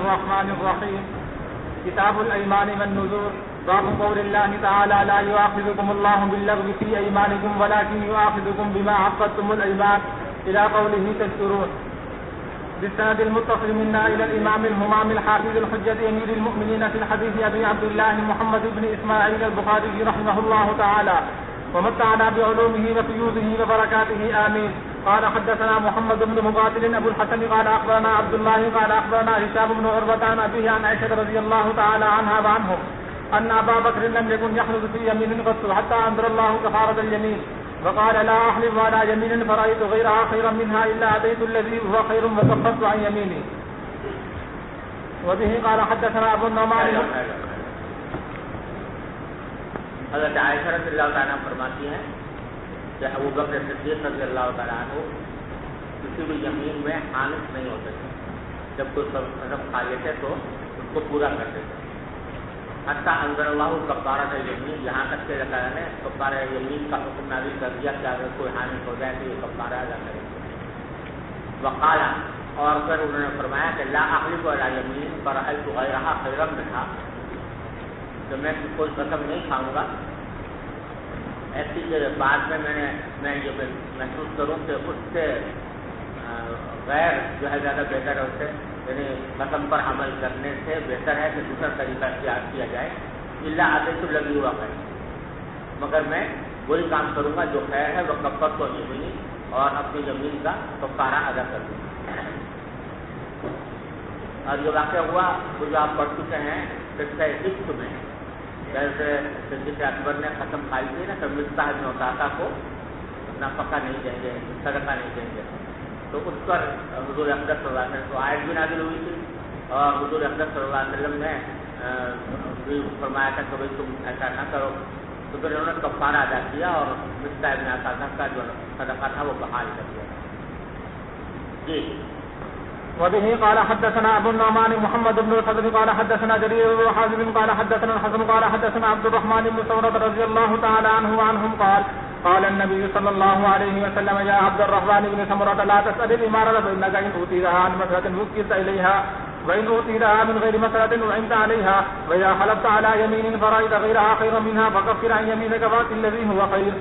الرحمن الرحيم. كتاب الأيمان والنذور. باب قول الله تعالى لا يؤاخذكم الله باللغو في أيمانكم ولكن يؤاخذكم بما عقدتم الأيمان إلى قوله تذكرون. بالسند المتصل منا إلى الإمام الهمام الحافظ الحجة أمير المؤمنين في الحديث أبي عبد الله محمد بن إسماعيل البخاري رحمه الله تعالى ومتعنا بعلومه وفيوضه وبركاته آمين. قال حدثنا محمد بن مقاتل أبو الحسن قال أخبرنا عبد الله قال أخبرنا هشام بن عروة عن أبيه عن عائشة رضي الله تعالى عنها وعنهم أن أبا بكر لم يكن يحلف في يمين قط حتى أنزل الله كفارة اليمين وقال لا أحلف على يمين فرأيت غيرها خيرا منها إلا أتيت الذي هو خير وكفرت عن يميني. وبه قال حدثنا أبو النعمان. حضرت عائشہ رضی اللہ تعالیٰ فرماتی ہیں کہ ابو بکر صدیق رضی اللہ تعالیٰ عنہ کسی بھی یمین میں حانف نہیں ہوتے تھے. جب کوئی قسم کھا لیتے تو اس کو پورا کرتے تھے. حتیٰ انزل اللہ کفارۃ الیمین، یہاں تک کہ اللہ تعالیٰ نے کفارہ یمین کا حکم نازل کر دیا کہ اگر کوئی حانف ہو جائے تو یہ کفارہ ادا کرے. وقال، اور پھر انہوں نے فرمایا کہ لا احلف علی یمین فرأیت غیرہا خیرا منہا، تو میں کوئی قسم نہیں کھاؤں گا ایسی کہ بعد میں میں یہ محسوس کروں کہ اس سے غیر جو ہے زیادہ بہتر ہے، اس سے یعنی قسم پر عمل کرنے سے بہتر ہے کہ دوسرا طریقہ اختیار کیا جائے. اللہ عادت لگی ہوا ہے، مگر میں وہی کام کروں گا جو خیر ہے، وہ کفر کو یمینی اور اپنی زمین کا کفارہ ادا کر دوں گا. اور جو واقعہ ہوا وہ جو آپ پڑھ چکے ہیں قصہ عشق میں، جیسے صدیق اکبر نے قسم کھائی تھی نا کہ مصطح بن عطاطہ کو نفقہ نہیں دیں گے، صدقہ نہیں دیں گے، تو اس پر حضور اقدس صلی اللہ علیہ وسلم کو آیت بھی نازل ہوئی تھی اور حضور اقدس صلی اللہ علیہ وسلم نے بھی فرمایا تھا کہ بھائی تم ایسا نہ کرو. تو پھر انہوں نے کفارہ ادا کیا اور مصطح بن عطاطہ کا جو صدقہ تھا وہ بحال کر دیا. جی. وبه قال حدثنا ابو النعمان محمد بن الفضل قال حدثنا جرير بن حازم قال حدثنا الحسن قال حدثنا عبد الرحمن بن ثورة رضي الله تعالى عنه وعنهم قال النبي صلى الله عليه وسلم يا عبد الرحمن بن ثمرة لا تسأل الإمارة فإنك إن أوتيتها عن مسألة وكلت إليها وإن أوتيتها من غير مسألة وعنت عليها وإذا حلفت على يمين فرأيت غيرها خيرا منها فكفر عن يمينك فات الذي هو خير.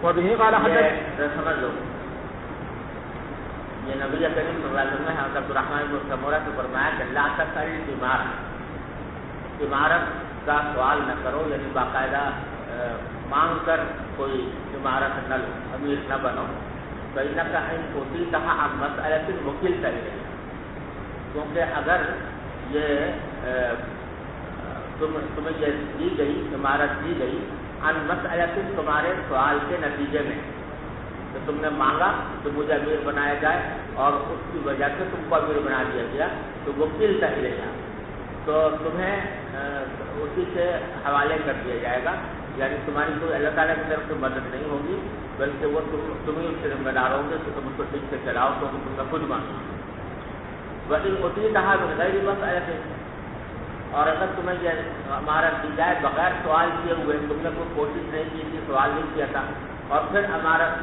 وبه قال حدثنا یہ نبی کریم صلی اللہ علیہ وسلم نے حضرت عبد الرحمن بن ثمرہ سے فرمایا کہ لا تسأل عمارت کا سوال نہ کرو، یعنی باقاعدہ مانگ کر کوئی عمارت نہ لو، امیر نہ بنو. فإنک إن أوتیتها عن مسألة وکلت إلیہا، کیونکہ اگر یہ تمہیں یہ دی گئی عمارت دی گئی عن مسألة تمہارے سوال کے نتیجے میں، تو تم نے مانگا تو مجھے امیر بنایا جائے اور اس کی وجہ سے تم کو امیر بنا دیا گیا تو وکیل الیہا، تو تمہیں اسی سے حوالے کر دیا جائے گا. یعنی تمہاری کوئی اللہ تعالیٰ کی طرف سے مدد نہیں ہوگی بلکہ وہ تم ہی اس کے ذمہ دار ہوں گے کہ تم اس کو ٹھیک سے چلاؤ تو تم نے خود مانگا. وَإِنْ أُوتِيتَهَا مِنْ غَيْرِ مَسْأَلَةٍ، اور اگر تمہیں یہ عمارت دی جائے بغیر سوال کیے ہوئے، تم نے کوئی کوشش نہیں کی تھی، سوال نہیں کیا تھا اور پھر عمارت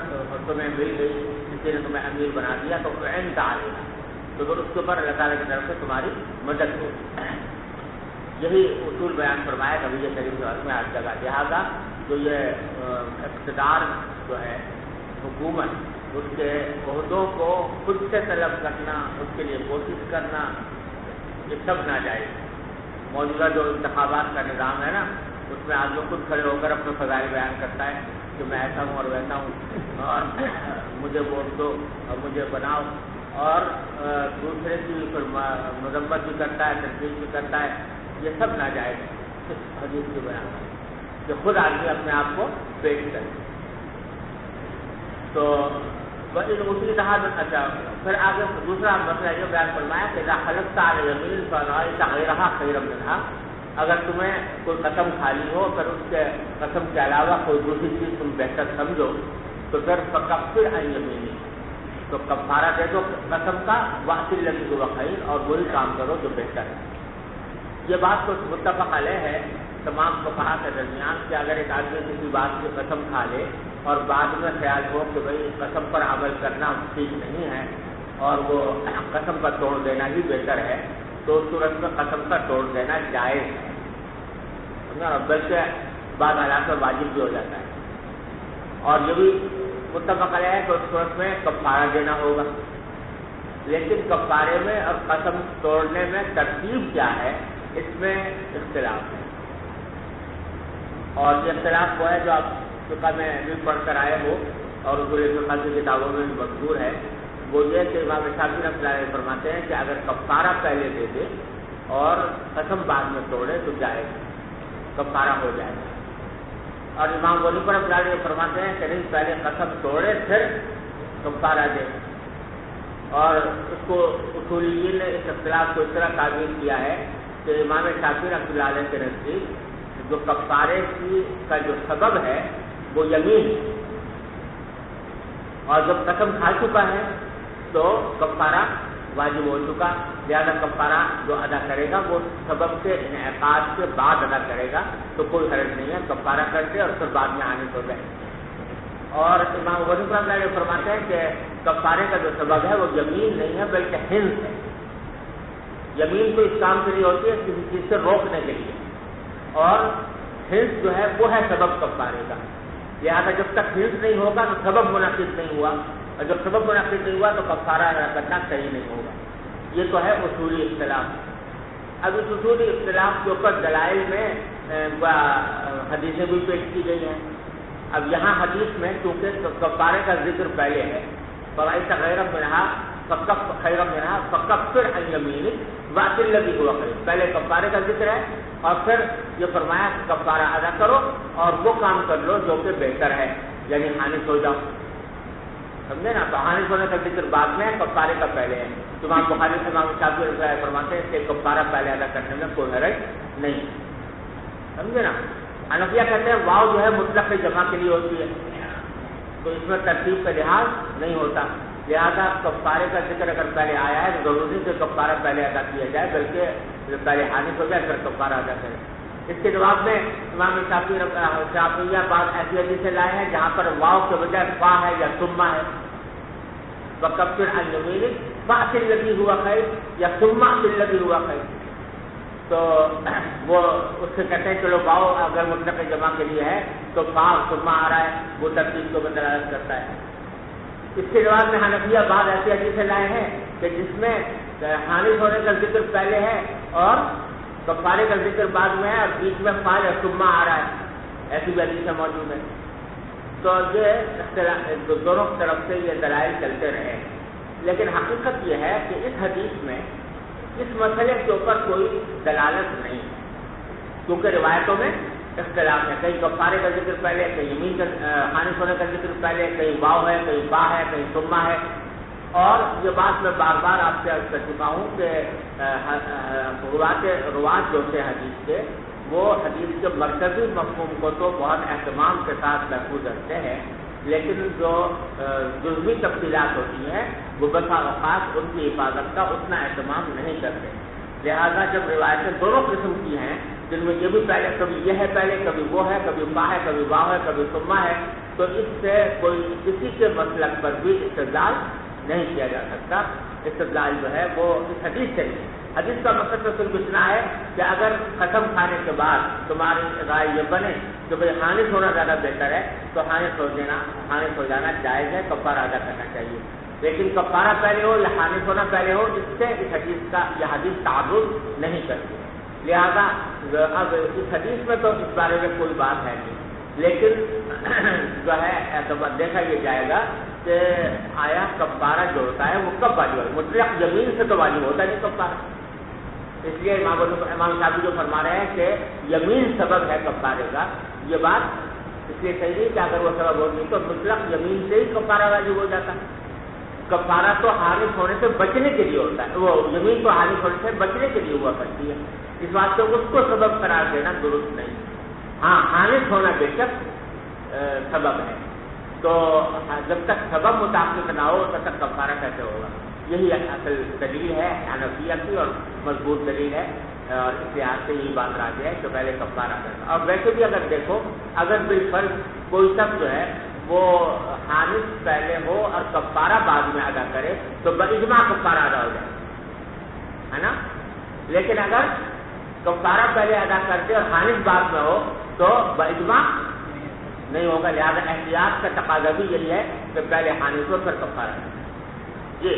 تمہیں مل گئی، کسی نے تمہیں امیر بنا دیا تو عند علیہا، تو پھر اس کے اوپر اللہ تعالیٰ کی طرف سے تمہاری مدد ہوگی. یہی اصول بیان فرمایا نبی کریم صلی اللہ علیہ وسلم ہر جگہ. لہٰذا جو یہ اقتدار جو ہے حکومت، اس کے عہدوں کو خود سے طلب کرنا، اس کے لیے کوشش کرنا، یہ سب ناجائز. موجودہ جو انتخابات کا نظام ہے نا، اس میں آدمی خود کھڑے ہو کر اپنے فضائل بیان کرتا ہے کہ میں ایسا ہوں اور ویسا ہوں اور مجھے ووٹ دو اور مجھے بناؤ، اور دوسرے کی پھر مذمت بھی کرتا ہے، تنقید بھی کرتا ہے. یہ سب ناجائز ہے اس حدیث کے بیان کہ خود آدمی اپنے آپ کو پیش کرے. تو اسی طرح اچھا پھر آگے دوسرا مسئلہ یہ بیان فرمایا کہ اذا حلفت علی یمین فرأیت غیرہا خیرا منہا، اگر تمہیں کوئی قسم کھالی ہو پھر اس کے قسم کے علاوہ کوئی دوسری چیز تم بہتر سمجھو تو پھر فکفر عن یمینک، تو کفارہ دے دو قسم کا، وأت الذی هو خیر، اور وہی کام کرو جو بہتر ہے. یہ بات تو متفق علیہ ہے تمام فقہا کے درمیان کہ اگر ایک آدمی کسی بات کی قسم کھا لے اور بعد میں خیال ہو کہ بھائی قسم پر عمل کرنا ٹھیک نہیں ہے اور وہ قسم کا توڑ دینا ہی بہتر ہے، تو اس صورت میں قسم کا توڑ دینا جائز ہے، بلکہ بعض حالات میں واجب بھی ہو جاتا ہے۔ اور یہ بھی متفق علیہ ہے کہ اس صورت میں کفارہ دینا ہوگا، لیکن کفارے میں اور قسم توڑنے میں ترتیب کیا ہے اس میں اختلاف ہے، اور یہ اختلاف وہ ہے جو آپ فقہ میں بھی پڑھ کر آئے ہو اور اصول فقہ کی کتابوں میں بھی مذکور ہے، وہ یہ کہ امام شافعی رحمۃ اللہ علیہ فرماتے ہیں کہ اگر کفارہ پہلے دے دے اور قسم بعد میں توڑے تو جائے کفارہ ہو جائے گا، اور امام غنی پر رحمۃ اللہ علیہ فرماتے ہیں کہ نہیں، پہلے قسم توڑے پھر کفارہ دے، اور اس کو اصولیین نے اس اختلاف کو اس طرح تعبیر کیا ہے کہ امام شافعی رحمۃ اللہ علیہ کے نزدیک جو کفارے کا جو سبب ہے وہ یمین، اور جب قسم کھا چکا ہے تو کفارہ واجب ہو چکا، لہذا کفارہ جو ادا کرے گا وہ سبب کے انعقاد کے بعد ادا کرے گا، تو کوئی حرج نہیں ہے، کفارہ کر دے اور پھر بعد میں آنے ہو جائے۔ اور امام غنی رحمۃ اللہ علیہ فرماتے ہیں کہ کفارے کا جو سبب ہے وہ یمین نہیں ہے بلکہ حنث ہے۔ یمین تو اس کام کے لیے ہوتی ہے کسی چیز سے روکنے کے لیے، اور حنث جو ہے وہ ہے سبب کفارے کا، لہذا جب تک حنث نہیں ہوگا تو سبب منعقد نہیں ہوا، اور جب سبب منعقد نہیں ہوا تو کفارہ ادا کرنا صحیح نہیں ہوگا۔ یہ تو ہے اصولی اختلاف۔ اب اس اصولی اختلاف کے اوپر دلائل میں حدیثیں بھی پیش کی گئی ہیں۔ اب یہاں حدیث میں چونکہ کفارے کا ذکر پہلے ہے، فَرَأَيْتَ غَيْرَ مِنْهَا خَيْرًا مِنْهَا فَكَفِّرْ عَنْ يَمِينِكَ وَأْتِ الَّذِي هُوَ خَيْرٌ، پہلے کفارے کا ذکر ہے اور پھر یہ فرمایا کہ کفارہ ادا کرو اور وہ کام کر لو جو کہ بہتر ہے، یعنی حانث ہو جاؤ، سمجھے نا؟ تو حانث ہونے کا ذکر بعد میں ہے، کفارے کا پہلے ہے۔ امام بخاری سے امام شافعی فرماتے ہیں کہ کفارہ پہلے ادا کرنے میں کوئی حرج نہیں، سمجھے نا؟ حنفیہ کہتے ہیں واو جو ہے مطلق جمع کے لیے ہوتی ہے، تو اس میں ترتیب کا لحاظ نہیں ہوتا، لہذا کفارے کا ذکر اگر پہلے آیا ہے تو ضروری سے کفارہ پہلے ادا کیا جائے، بلکہ پہلے حانث ہو جائے پھر کفارہ ادا کرے۔ اس کے جواب میں امام شافعیہ بعض ایسی حدیثیں لائے ہیں جہاں پر واو کے بجائے فا ہے یا ثم ہے، وَكَفِّرْ عَنْ يَمِينِكَ فَأْتِ الَّذِي هُوَ خَيْرٌ یا ثُمَّ أَتِ الَّذِي هُوَ خَيْرٌ، تو وہ اس سے کہتے ہیں چلو واو اگر مطلق جمع کے لیے ہے تو فا ثم آ رہا ہے، وہ ترتیب کو دلالت کرتا ہے۔ اس کے جواب میں حنفیہ بعض ایسی حدیثیں لائے ہیں کہ جس میں حانث ہونے کا ذکر پہلے ہے اور کفارے کا ذکر بعد میں ہے اور بیچ میں فا یا ثم آ رہا ہے، ایسی بھی حدیثیں موجود ہیں۔ تو یہ دونوں طرف سے یہ دلائل چلتے رہے، لیکن حقیقت یہ ہے کہ اس حدیث میں اس مسئلے کے اوپر کوئی دلالت نہیں ہے، کیونکہ روایتوں میں اختلاف ہے، کہیں کفارے کا ذکر پہلے، کہیں یمین کا حانث ہونے کا ذکر پہلے، کہیں واو ہے، کہیں با ہے، کہیں ثم ہے، اور یہ بات میں بار بار آپ سے عرض کر چکا ہوں کہ روات جو تھے حدیث کے وہ حدیث کے مرکزی مفہوم کو تو بہت اہتمام کے ساتھ محفوظ رکھتے ہیں، لیکن جو جزوی تفصیلات ہوتی ہیں وہ بسا اوقات ان کی حفاظت کا اتنا اہتمام نہیں کرتے، لہذا جب روایتیں دونوں قسم کی ہیں جن میں یہ بھی پہلے کبھی یہ ہے پہلے، کبھی وہ ہے، کبھی با ہے، کبھی واو ہے، کبھی ثم ہے، تو اس سے کوئی کسی کے مسلک پر بھی استدلال نہیں کیا جا سکتا۔ استدلال جو ہے وہ اس حدیث سے نہیں، حدیث کا مقصد تو صرف اتنا ہے کہ اگر قسم کھانے کے بعد تمہاری رائے یہ بنے کہ بھائی حانث ہونا زیادہ بہتر ہے تو حانث ہو جانا جائز ہے، کفارہ ادا کرنا چاہیے، لیکن کفارہ پہلے ہو یا حانث ہونا پہلے ہو اس سے اس حدیث کا یہ حدیث تعارض نہیں کرتی، لہذا اب اس حدیث میں تو اس بارے میں کوئی بات ہے نہیں، لیکن جو ہے دیکھا یہ جائے گا کہ آیا کفارہ جو ہوتا ہے وہ کب واجب ہے، مطلق یمین سے تو واجب ہوتا نہیں کفارہ، اس لیے امام شافعی جو فرما رہے ہیں کہ یمین سبب ہے کفارے کا، یہ بات اس لیے صحیح نہیں کہ اگر وہ سبب ہوتی تو مطلق یمین سے ہی کفارہ واجب ہو جاتا، کفارہ تو حانث ہونے سے بچنے کے لیے ہوتا ہے، وہ یمین تو حانث ہونے سے بچنے کے لیے ہوا کرتی ہے، اس بات سے اس کو سبب قرار دینا درست نہیں۔ ہاں حانث ہونا بے شک سبب ہے، تو جب تک سبب متعلق نہ ہو تب تک کفارہ کیسے ہوگا؟ یہی اصل دلیل ہے حنفیہ کی اور مضبوط دلیل ہے، اور اس لحاظ سے یہی بات راجع ہے کہ پہلے کفارہ کرنا۔ اور ویسے بھی اگر دیکھو اگر بالفرض کوئی شخص جو ہے وہ حانث پہلے ہو اور کفارہ بعد میں ادا کرے تو باجماع کفارہ ادا ہو جائے، ہے نا؟ لیکن اگر کفارہ پہلے ادا کرتے اور حانث بعد میں ہو تو باجماع نہیں ہوگا. لہٰذا احتیاط کا تقاضا بھی یہی ہے کہ پہلے حانث ہو پھر کفارہ. جی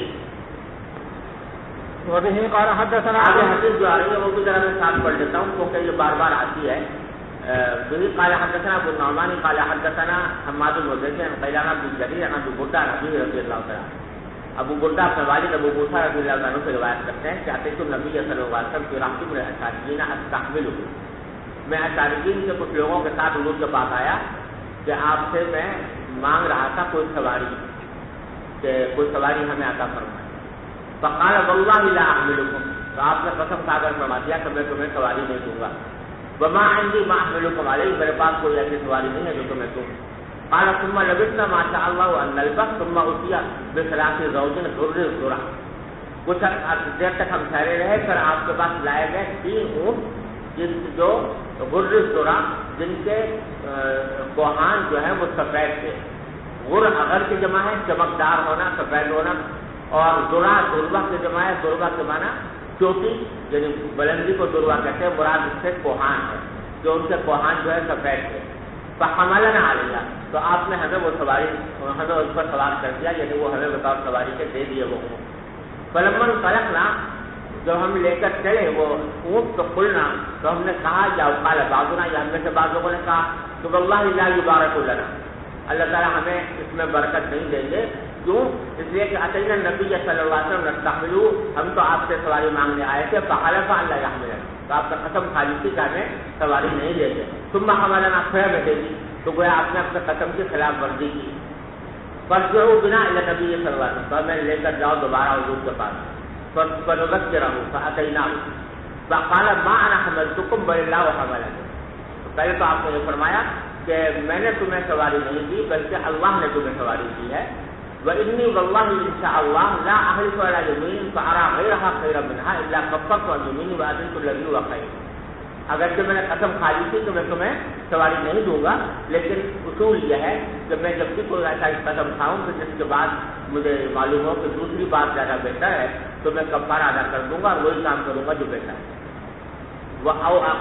وبه قال حدثنا آگے حدیث جو آ رہی ہے وہ بھی ذرا میں ساتھ پڑھ لیتا ہوں کیونکہ یہ بار بار آتی ہے. وہی قال حدثنا ابو النعمان قال حدثنا حماد بن زید عن قيلان بن جرير عن ابو بردہ رضی اللہ تعالیٰ. ابو بردہ اپنے والد ابو موسیٰ رضی اللہ عنہ سے روایت کرتے ہیں کہ اتیت النبی صلی اللہ علیہ وسلم في رحب من الاشارجین استحمله. میں اشارجین سے کچھ لوگوں کے ساتھ حضور کے پاس آیا کہ آپ سے میں مانگ رہا تھا کوئی سواری کہ کوئی سواری ہمیں عطا فرمائے. فقال والله لا احملكم. تو آپ نے قسم کھا کر فرما دیا کہ میں تمہیں سواری نہیں دوں گا. وما عندي ما احملكم عليه. میرے پاس کوئی ایسی سواری نہیں ہے جو تمہیں دوں. قال ثم لبثنا ما شاء الله ان نلبث ثم اتي بثلاث زوج حر الذرة. کچھ دیر تک ہم ٹھہرے رہے پھر آپ کے پاس لائے گئے 3 اونٹ جو حر الذرة جن کے کوہان جو ہے وہ سفید تھے. غر اگر کی جمع ہے چمکدار ہونا سفید ہونا اور ذرا ذربہ کی جمع ہے. ذربہ کے معنی چوٹی یعنی بلندی کو ذربہ کہتے ہیں. مراد اس سے کوہان ہے جو ان کے کوہان جو ہے سفید تھے. فحملنا علیہ. تو آپ نے ہمیں وہ سواری ہمیں اس پر سوار کر دیا یعنی وہ ہمیں بطور سواری کے دے دیے وہ اونٹ. فلما انطلقنا جب ہم لے کر چلے وہ اونٹ تو کھلنا تو ہم نے کہا یا قال بعضنا یا ہم میں سے بعض لوگوں نے کہا تو واللہ لا یبارک لنا. اللہ تعالیٰ ہمیں اس میں برکت نہیں دیں گے. کیوں؟ اس لیے کہ اتینا نبی صلی اللہ علیہ وسلم نستحملوا. ہم تو آپ سے سواری مانگنے آئے تھے. فحلف ان لا يحملنا. تو آپ کا قسم کھا لی تھی کہ ہمیں سواری نہیں دیں گے. ثم حملنا پھر ہمیں دے دی. تو گویا آپ نے اپنے قسم کی خلاف ورزی کی. فرجعوا بنا الى نبی صلی اللہ علیہ وسلم. تو ہمیں لے کر جاؤ دوبارہ حضور کے پاس. فنذکرہ فاتیناہ فقال ما انا حملتکم بل اللہ حملنی. پہلے تو آپ نے یہ فرمایا کہ میں نے تمہیں سواری نہیں دی بلکہ اللہ نے تمہیں سواری دی ہے. وإني والله إن شاء الله لا أحلف على يمين فأرى غيرها خيرا منها إلا كفرت عن يميني وأذنت الذي هو خير. اگرچہ میں نے قسم کھا لی تھی کہ میں تمہیں سواری نہیں دوں گا لیکن اصول یہ ہے کہ میں جب بھی کوئی ایسا قسم کھاؤں کہ جس کے بعد مجھے معلوم ہو کہ دوسری بات زیادہ بہتر ہے تو میں کفارہ ادا کر دوں گا اور وہی کام کروں گا جو بہتر ہے. وہ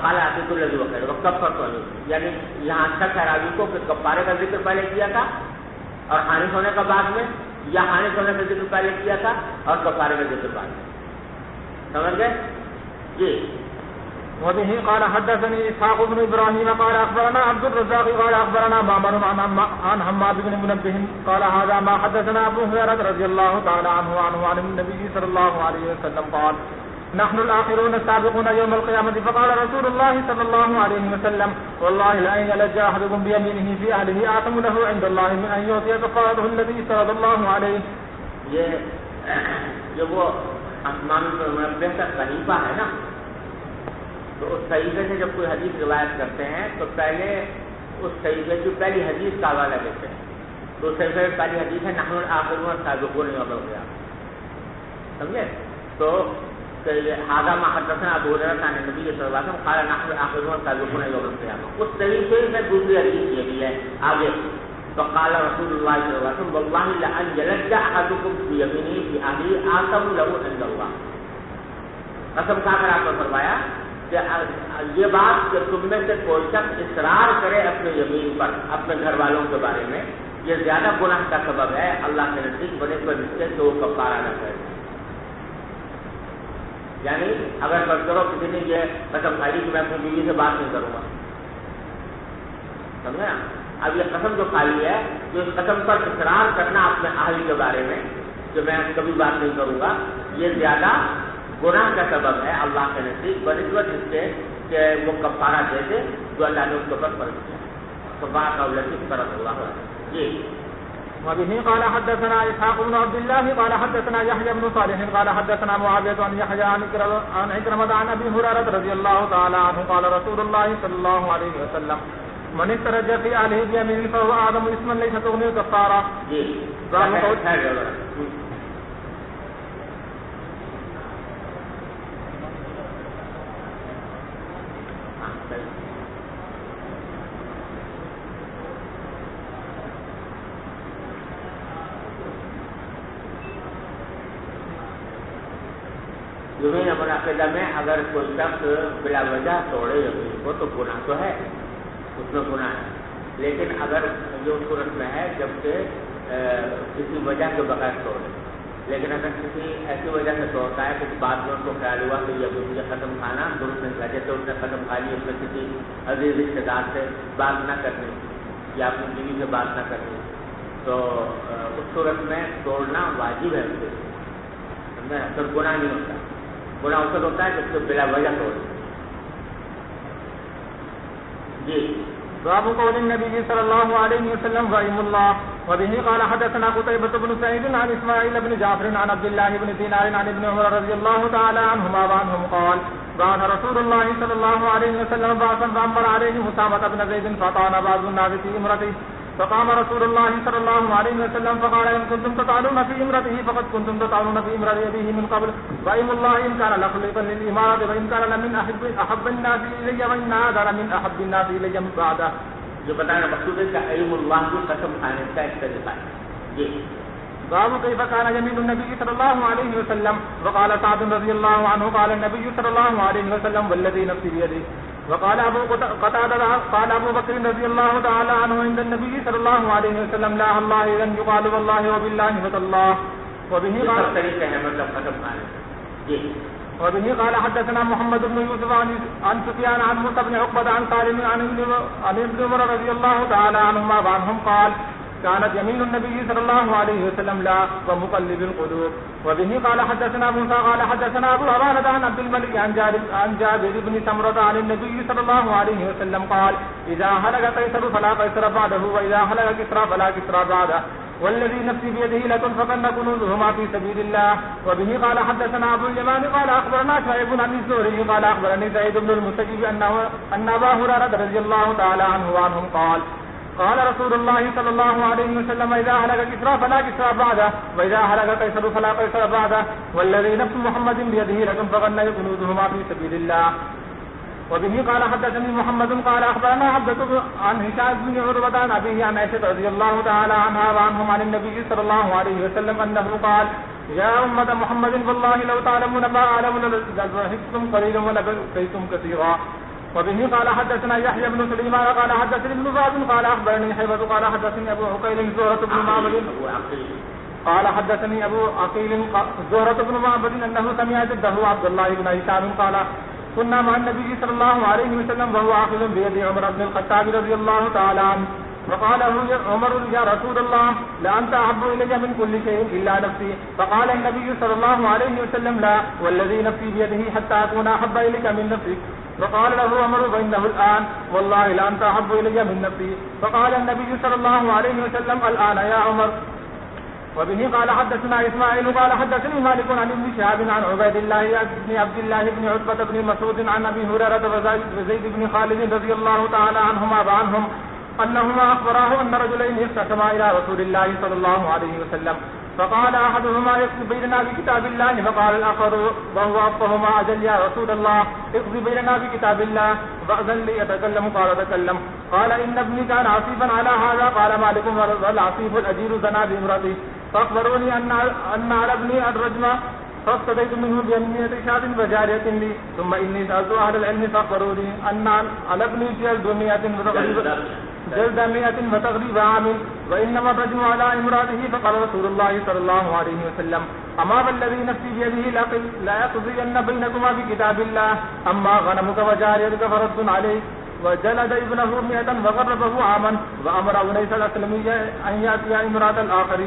قال عتیق الذی هو خیر وکفرت عن یمینی. یعنی یہاں شک ہے راوی کو کہ کفارے کا ذکر پہلے کیا تھا اور حانث ہونے کا بعد میں یا حانث ہونے کا ذکر پہلے کیا تھا اور کفارے کا ذکر بعد میں. سمجھ گئے؟ جی. وبه قال حدثني اسحاق بن ابراهيم قال اخبرنا عبد الرزاق قال اخبرنا معمر عن حماد بن منبه قال هذا ما حدثنا ابو هريره رضي الله تعالى عنه عن النبي صلى الله عليه وسلم قال نحن الآخرون السابقون يوم القيامة. فقال رسول الله صلى الله عليه وسلم والله لئن لج أحدكم بيمينه في أهله أعظم له عند الله من أن يعطي كفارته الذي صلى الله عليه. یہ وہ آسمان منبہ کا صحیفہ ہے نا تو اس صحیفے سے جب کوئی حدیث روایت کرتے ہیں تو پہلے اس صحیفے کی پہلی حدیث کا حوالہ دیتے ہیں. تو اس صحیفے میں پہلی حدیث ہے نحن الآخرون السابقون یوم القیامة. سمجھے؟ تو هذا ما حدثنا ابو هريره عن النبي صلى الله عليه وسلم قال نحن الآخرون السابقون يوم القيامة. اس صحیفے میں دوسری حدیث یہ بھی ہے آگے. فقال رسول الله صلى الله عليه وسلم والله لأن يلج أحدكم بيمينه في أهله أعظم له عند الله. قسم کھا کر آپ نے فرمایا کہ یہ بات کہ تم میں سے کوئی شخص اصرار کرے اپنے یمین پر اپنے گھر والوں کے بارے میں یہ زیادہ گناہ کا سبب ہے اللہ کے نزدیک بنے پر اس سے وہ کفارہ نہ کرے. یعنی اگر فرض کرو کسی نے یہ قسم کھائی کہ میں اپنی بیوی سے بات نہیں کروں گا, سمجھا؟ اب یہ قسم جو کھائی ہے جو اس قسم پر اصرار کرنا اپنے اہل کے بارے میں کہ میں کبھی بات نہیں کروں گا یہ زیادہ گناہ کا سبب ہے اللہ کے نزدیک بنسبت اس کے کہ وہ کفارہ دے دے جو اللہ نے اس کے اوپر فرض کیا. تو بات اولتی فرض اللہ ہے. جی. وبه قال حدثنا اسحاق بن عبد الله قال حدثنا يحيى بن صالح قال حدثنا معاوية عن يحيى عن عكرمة عن ابي هريرة رضي الله تعالى عنه قال رسول الله صلى الله عليه وسلم من استرجع في اهله بيمين فهو اعظم اسما ليس تغني كفارة. جی. یمین منافع عقیدہ میں اگر کوئی شخص بلا وجہ توڑے یقین کو تو گناہ تو ہے، اس میں گناہ ہے، لیکن اگر جو صورت میں ہے جبکہ کسی وجہ کے بغیر توڑے، لیکن اگر کسی ایسی وجہ سے توڑتا ہے کچھ بعد میں اس کو خیال ہوا کہ یہ مجھے قسم کھانا درست نہیں تھا، جیسے اس نے قسم کھا لی اس میں کسی عزیز رشتے دار سے بات نہ کرنی یا اپنی بیوی سے بات نہ کرنی، تو اس صورت میں توڑنا واجب ہے اس میں، پھر گناہ نہیں ہوتا، گناہ اس وقت ہوتا ہے جب سے بلا وجہ توڑ۔ جی باب قول النبي صلى الله عليه وسلم وإيم الله. وبه قال حدثنا قتيبة بن سعيد عن إسماعيل بن جعفر عن عبد الله بن دينار عن ابن عمر رضي الله تعالى عنهما وعنهم قال بعث رسول الله صلى الله عليه وسلم بعثا فأمر عليهم أسامة بن زيد فطعن بعض الناس في امرته، فقام رسول الله صلى الله عليه وسلم فقال إن كنتم تطعنون في امرته فقد كنتم تطعنون في امرأ أبيه من قبل، وأيم الله إن كان لخلقا للإمارة وإن كان لمن أحب الناس إلي وإن هذا لمن أحب الناس إلي من بعده. جو بتانا مقصود ہے کہ ایم اللہ کی قسم کھانے کا استدلال. جی باب كيف كان يمين النبي صلى الله عليه وسلم. وقال سعد رضي الله عنه قال النبي صلى الله عليه وسلم والذي نفسي بيده. وقال ابو قتادة قال ابو بكر رضي الله تعالى عنه عند النبي صلى الله عليه وسلم لا الله اذا يقال والله وبالله وتالله. وبه قال طریقے ہیں مطلب قسم کھانے. جی وبه قال حدثنا محمد بن يوسف عن سفيان عن موسى بن عقبة عن سالم عن ابن عمر رضي الله تعالى عنهما وعنهم قال كانت يمين النبي صلى الله عليه وسلم لا ومقلب القلوب. وبه قال حدثنا موسى قال حدثنا ابو عوانة عن عبد الملك عن جابر بن سمرة عن النبي صلى الله عليه وسلم قال اذا هلك قيصر فلا قيصر بعده واذا هلك كسرى فلا كسرى بعده والذي نفسي بيده لتنفقن كنوزهما في سبيل الله. وبه قال حدثنا ابو اليمان قال اخبرنا شعيب عن الزهري قال اخبرني سعيد بن المسيب ان ابا هريرة رضي الله تعالى عنه وعنهم قال قال رسول الله صلى الله عليه وسلم اذا هلك كسرى فلا كسرى بعده واذا هلك قيصر فلا قيصر بعده والذي نفس محمد بيده لتنفقن كنوزهما في سبيل الله. وبه قال حدثني محمد قال اخبرنا عبدة عن هشام بن عروة عن ابيه عن عائشة رضي الله تعالى عنها وعنهم عن النبي صلى الله عليه وسلم انه قال يا أمة محمد والله لو تعلمون ما اعلم لضحكتم قليلا ولبكيتم كثيرا. وبه قال حدثنا يحيى بن سليمان قال حدثني ابن بعض قال اخبرني حيبة قال حدثني ابو عقيل زهرة بن معبد قال حدثني ابو عقيل زهرة بن معبد انه سمع جده عبد الله بن هشام قال كنا مع النبي صلى الله عليه وسلم وهو آخذ بيد عمر بن الخطاب رضي الله تعالى عنه فقال عمر يا رسول الله لأنت أحب إلي من كل شيء إلا نفسي. فقال النبي صلى الله عليه وسلم لا والذي نفسي بيده حتى أكون أحب إليك من نفسك. فقال له عمر فإنه الآن والله لأنت أحب إلي من نفسي. فقال النبي صلى الله عليه وسلم الآن يا عمر. وبه قال حدثنا إسماعيل قال حدثني مالك عن ابن شهاب عن عبيد الله بن عبد الله بن عتبة بن مسعود عن أبي هريرة وزيد بن خالد رضي الله تعالى عنهما وعنهم أنهما أخبراه أن رجلين اختصما إلى رسول الله صلى الله عليه وسلم فقال أحدهما يقضي بيننا بكتاب الله فقال الآخر وهو أفقهما أجل يا رسول الله اقضي بيننا بكتاب الله فأذن لي يتكلم قال تكلم. قال إن ابني كان عصيبا على هذا. قال مالك والعصيب الأجير زنا بامرأته فأخبروني أن على ابني الرجم فافتديت منه بأمنية شاة وجارية لي ثم إني سألت أهل العلم فأخبروني أن على ابني جلد 100 وتغريب عامل وإنما الرجم على امرأته. فقال رسول الله صلى الله عليه وسلم أما والذي نفسي بيده لا يقضين بينكما بكتاب الله أما غنمك وجاريتك فرد عليه. وجلد ابنه 100 وغربه عاما وأمر أنيس الأسلمي أن يأتي امرأة الآخر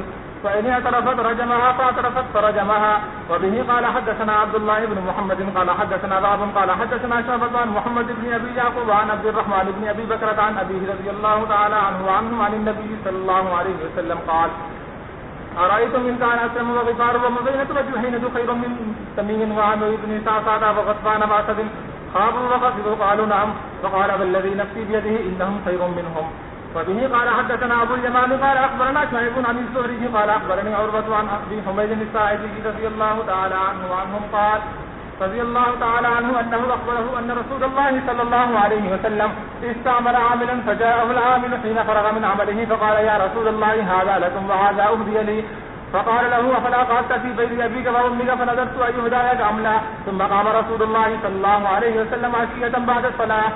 فإن اعترفت رجمها فاعترفت فرجمها. وبه قال حدثنا عبد الله بن محمد قال حدثنا باب قال حدثنا شعبة عن محمد بن أبي يعقوب عن عبد الرحمن بن أبي بكرة عن أبيه رضي الله تعالى عنه وعنهم عن النبي صلى الله عليه وسلم قال أرأيتم إن كان أسلم وغفار ومزينة وجهينة خير من تميم وعمر بن سعسعة وغطفان وأسد خابوا وخسروا قالوا نعم. فقال والذي نفسي بيده إنهم خير منهم. وبه قال حدثنا أبو اليمان قال أخبرنا شعيب عن الزهري قال أخبرني عروة عن أبي حميد الساعدي رضي الله تعالى عنه وعنهم قال رضي الله تعالى عنه أنه أخبره أن رسول الله صلى الله عليه وسلم استعمل عاملا فجاءه العامل حين فرغ من عمله فقال يا رسول الله هذا لكم وهذا أهدي لي. فقال له أفلا قالت في بيت أبيك وأمك فنذرت أن يهداك أم لا. ثم قام رسول الله صلى الله عليه وسلم عشية بعد الصلاة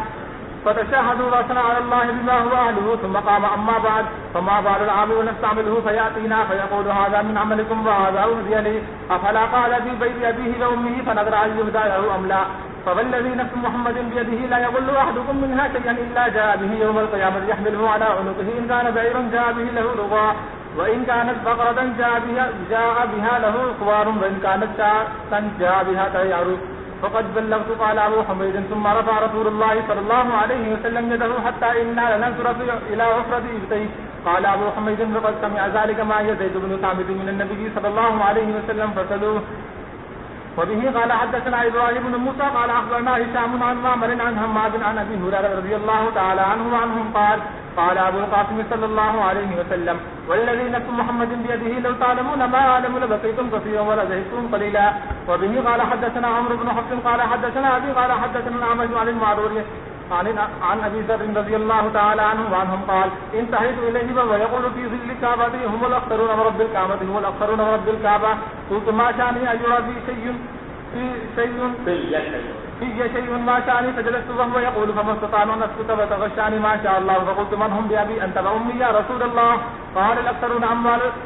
فتشاهدوا وأثنى على الله بما هو أهله. ثم قام أما بعد فما بال العامل نستعمله فيأتينا فيقول هذا من عملكم وهذا أهدي لي. أفلا قال في بيت أبيه وأمه فنذر أن يهدى له أم لا. فوالذي نفس محمد بيده لا يغل أحدكم منها شيئا إلا جاء به يوم القيامة يحمله على عنقه إن كان بعيرا جاء به له رغاء وإن كانت بقرة جاء بها له خوار وإن كانت شاة جاء بها تيار. فقد بلغت. قال أبو حميد ثم رفع رسول الله صلى الله عليه وسلم يده حتى إنا لننظر إلى عفرة إبطيه. قال أبو حميد فقد سمع ذلك ما يزيد بن ثابت من النبي صلى الله عليه وسلم فسألوه. وبه قال حدثنا إبراهيم بن موسى قال أخبرنا هشام عن معمر عن حماد عن أبي هريرة رضي الله تعالى عنه وعنهم قال قال أبو القاسم صلى الله عليه وسلم والذي نفس محمد بيده لو تعلمون ما أعلم لبقيتم كثيرا ولزهدتم قليلا. وبه قال حدثنا عمرو بن حفص قال حدثنا أبي قال حدثنا الأعمش عن المعرور عن أبي ذر رضي الله تعالى عنه وعنهم قال انتهيت إليه ويقول في ظل الكعبة هم الأخطرون ورب الكعبة هم الأخطرون ورب الكعبة. قلت ما شأني أن يرى في شيء ما شأني فجلست وهو يقول فما استطعنا أن نسكت وتغشاني ما شاء الله. فقلت من هم بأبي أنت وأمي يا رسول الله. قال الأكثرون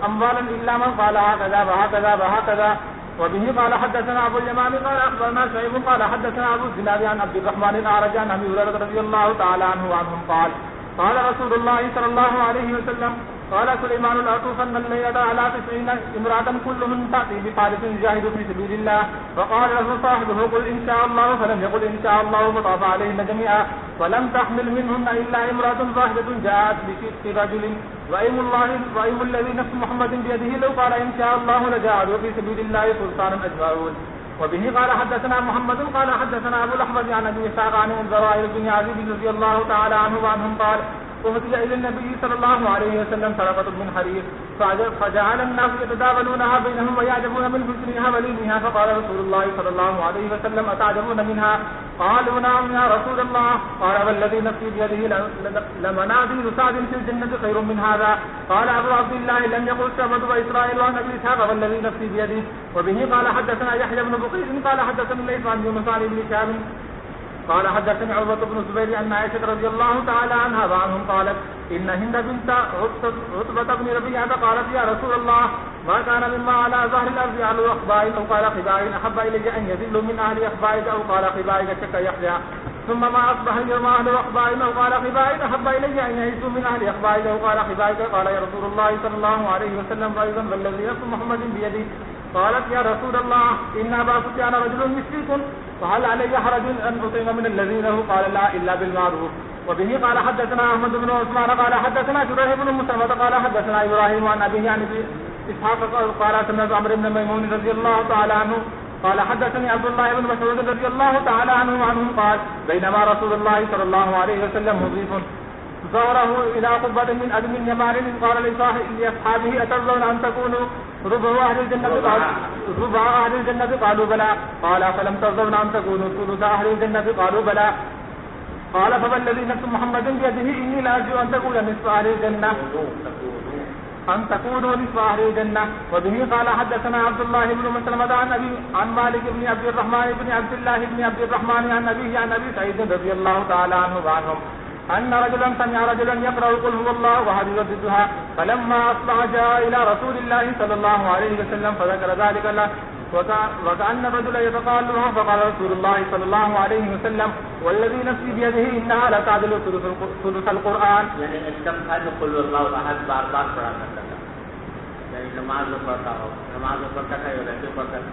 أموالا إلا من قال هكذا وهكذا وهكذا. وبه قال حدثنا أبو اليمان قال أخبرنا شعيب قال حدثنا أبو الزناد عن عبد الرحمن الأعرج عن أبي هريرة رضي الله تعالى عنه وعنهم قال قال رسول الله صلى الله عليه وسلم قال سليمان لأطوفن الليلة على 90 امرأة كلهن تأتي بفارس يجاهد في سبيل الله. فقال له صاحبه قل إن شاء الله فلم يقل إن شاء الله فطاف عليهن جميعا ولم تحمل منهن إلا امرأة واحدة جاءت بشق رجل. وأيم الذي نفس محمد بيده لو قال إن شاء الله لجاهدوا في سبيل الله فرسانا أجمعون. وبه قال حدثنا محمد قال حدثنا أبو الأحمد عن أبي إسحاق عن الزرائر بن عزيز رضي الله تعالى عنه وعنهم قال أهدي إلى النبي صلى الله عليه وسلم سرقة من حرير فجعل الناس يتداولونها بينهم ويعجبون من حسنها ولينها. فقال رسول الله صلى الله عليه وسلم أتعجبون منها؟ قالوا نعم يا رسول الله. قال والذي نفسي بيده لمنازل سعد في الجنة خير من هذا. قال أبو عبد الله لم يقل سعد وإسرائيل وعن أبي إسحاق والذي نفسي بيده. وبه قال حدثنا يحيى بن بقير قال حدثنا ليس عن يونس عن ابن شهاب قال حدثني عروة بن الزبير أن عائشة رضي الله تعالى عنها وعنهم قالت إن هند بنت عتبة بن ربيعة قالت يا رسول الله ما كان مما على ظهر الأرض على أخبائك أو قال خبائك أحب إلي أن يذل من أهل أخبائك أو قال خبائك شك يحيى. ثم ما أصبح اليوم أهل أخبائك أو قال خبائك أحب إلي أن يعيشوا من أهل أخبائك أو قال خبائك. قال يا رسول الله صلى الله عليه وسلم أيضا والذي نفس محمد بيده. قالت يا رسول الله إن أبا سفيان رجل مسلم فهل علي حرج أن أطعم من الذي له؟ قال لا إلا بالمعروف. وبه قال حدثنا أحمد بن عثمان قال حدثنا شريح بن مسلمة قال حدثنا إبراهيم عن أبيه عن إسحاق قال سمعت عمرو بن ميمون رضي الله تعالى عنه قال حدثني عبد الله بن مسعود رضي الله تعالى عنه وعنهم قال بينما رسول الله صلى الله عليه وسلم مضيف زوره إلى قبة من أدم يمان قال لأصحابه أترضون أن تكونوا ربع أهل الجنة قالوا بلى. قال فلم ترضون أن تكونوا ثلث أهل الجنة قالوا بلى. قال فوالذي نفس محمد بيده إني لأرجو أن تكون نصف أهل الجنة أن تكونوا نصف أهل الجنة. وبه قال حدثنا عبد الله بن مسلمة عن مالك بن عبد الرحمن بن عبد الله بن عبد الرحمن عن أبيه عن أبي سعيد رضي الله تعالى عنه وعنهم أن رجلا سمع رجلا يقرأ قل هو الله أحد يرددها. فلما أصبح جاء إلى رسول الله صلى الله عليه وسلم فذكر ذلك له وكأن الرجل يتقالها. فقال رسول الله صلى الله عليه وسلم والذي نفسي بيده إنها لا تعدل ثلث القرآن. یعنی استغفار قل اللہ احد بار بار پڑھا کرتا تھا. یعنی نماز میں پڑھتا ہو نماز میں پڑھتا تھا یا ویسے پڑھتا تھا.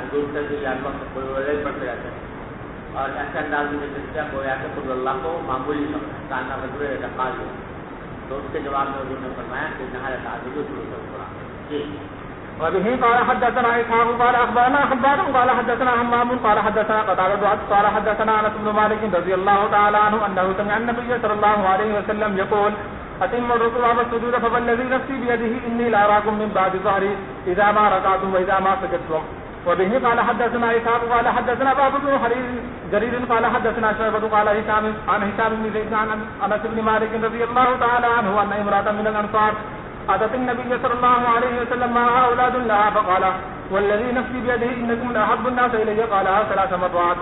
حضور سے کہ یا وقت کوئی وجہ پڑھتے رہتے ہیں اور ایسے انداز میں کیا گویا کہ قل اللہ کو معمولی سمجھا کانا رجل اعتقاد ہو. تو اس کے جواب میں حضور نے فرمایا کہ انہا لا تعدل ثلث القرآن. جی. وبه قال حدثنا إسحاق قال أخبرنا حبان قال حدثنا همام قال حدثنا قتادة قال حدثنا أنس بن مالك رضي الله تعالى عنه أنه سمع النبي صلى الله عليه وسلم يقول أتموا الركوع والسجود فوالذي نفسي بيده إني لأراكم من بعد ظهري إذا ما ركعتم وإذا ما سجدتم. وبه قال حدثنا إسحاق قال حدثنا باب بن جرير قال حدثنا شعبة قال عن هشام بن زيد عن أنس بن مالك رضي الله تعالى عنه أن امرأة من الأنصار أتت النبي صلى الله عليه وسلم معها أولاد لها فقال والذي نفسي بيده إنكم لأحب الناس إلي قالها 3 مرات.